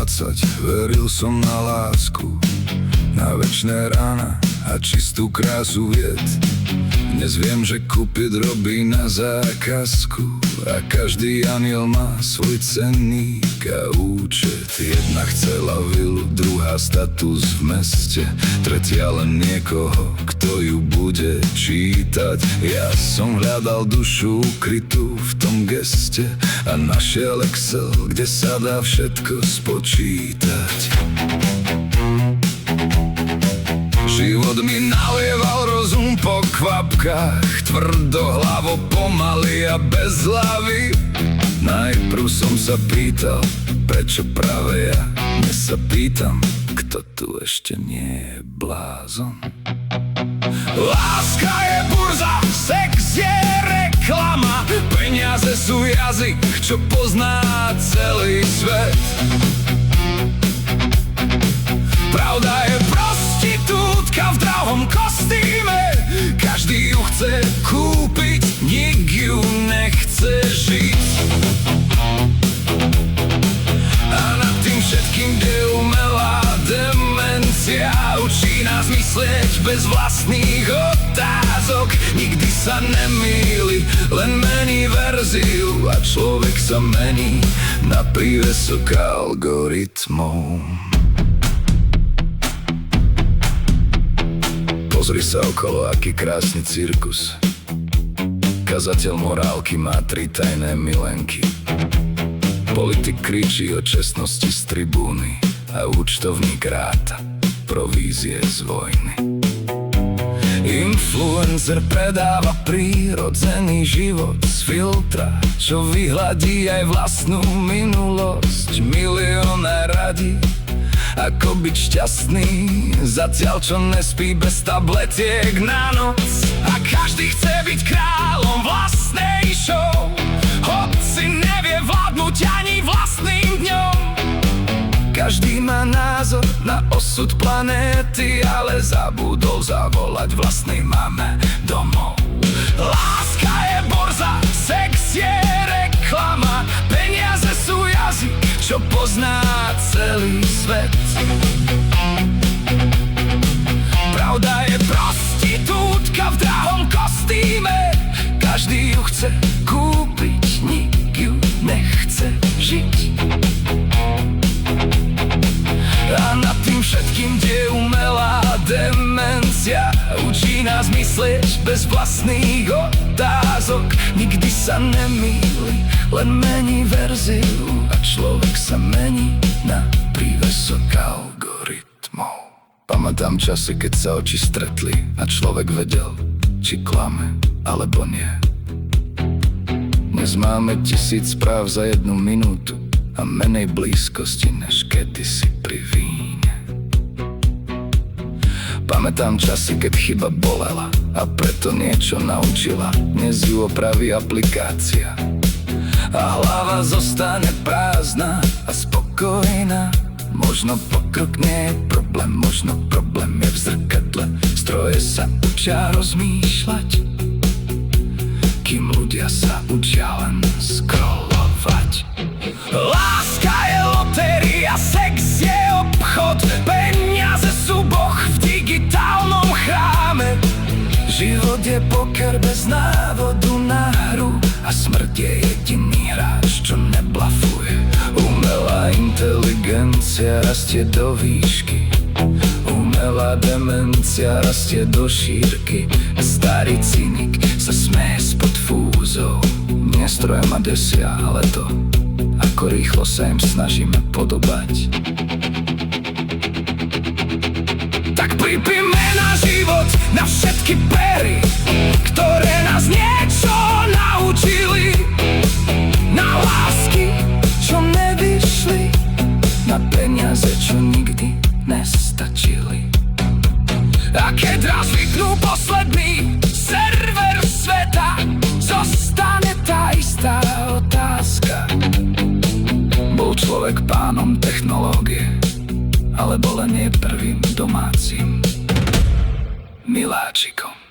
20 veril som na lásku, na večné rána a čistú krásu vied. Dnes viem, že Cupid robí na zákazku a každý aniel má svoj cenník a účet. Jedna chcela vilu, druhá status v meste, tretia len niekoho, kto ju bude čítať. Ja som hľadal dušu ukrytú v tom geste a našiel Excel, kde sa dá všetko spočítať. Život mi nalieval rozum po kvapkách, tvrdohlavo, pomaly a bez hlavy. Najprv som sa pýtal, prečo práve ja. Dnes sa pýtam, kto tu ešte nie je blázon. Láska je burza, sex je reklama, peniaze sú jazyk, čo pozná celý svet. Pravda je prostitútka v drahom kostýme, každý ju chce kúpiť, nik ju nechce žiť. A nad tým všetkým je umelá demencia, učí nás myslieť bez vlastných otázok. Nikdy sa nemýli, len mení verziu a človek sa mení na prívesok algoritmov. Pozri sa okolo, aký krásny cirkus. Kazateľ morálky má 3 tajné milenky. Politik kričí o čestnosti z tribúny a účtovník ráta provízie z vojny. Influencer predáva prírodzený život z filtra, čo vyhladí aj vlastnú minulosť. Milionár radí, ako byť šťastný, zatiaľ čo nespí bez tabletiek na noc. A každý chce byť kráľom vlastnej show, hoci nevie vládnuť ani vlastným dňom. Každý má názor na osud planéty, ale zabudol zavolať vlastnej mame domov. Láska je borza, sex je reklama, peniaze sú jazyk, čo pozná celý svet. Pravda je prostitútka v drahom kostýme, každý ju chce kúpiť, nik ju nechce žiť. A nad tým všetkým je umelá demencia, učí nás myslieť bez vlastných otázok. Nikdy sa nemýli, len mení verziu a človek sa mení na prívesok algoritmov. Pamätám časy, keď sa oči stretli a človek vedel, či klame alebo nie. Dnes máme 1000 správ za 1 minútu a menej blízkosti než kedysi pri víne. Pamätám časy, keď chyba bolela a preto niečo naučila. Dnes ju opraví aplikácia a hlava zostane prázdna a spokojná. Možno pokrok nie je problém, možno problém je v zrkadle. Stroje sa učia rozmýšľať, kým ľudia sa učia len scrollovať. Láska je lotéria, sex je obchod, peniaze sú boh v digitálnom chráme. Život je poker bez návodu na hru a smrť je jediný hráč, čo neblafuje. Umelá inteligencia rastie do výšky, umelá demencia rastie do šírky. Starý cynik sa smeje spod fúzov, nestroje ma desia, ale to, ako rýchlo sa im snažíme podobať. Tak pripíme na život, na všetky pery, ktoré nás niečo naučili. Na lásky, čo nevyšli, na peniaze, čo nikdy nestačili. A keď raz vypnú posledný server sveta, zostane tá istá otázka. Bol človek pánom technológie, alebo len je prvým domácim miláčikom.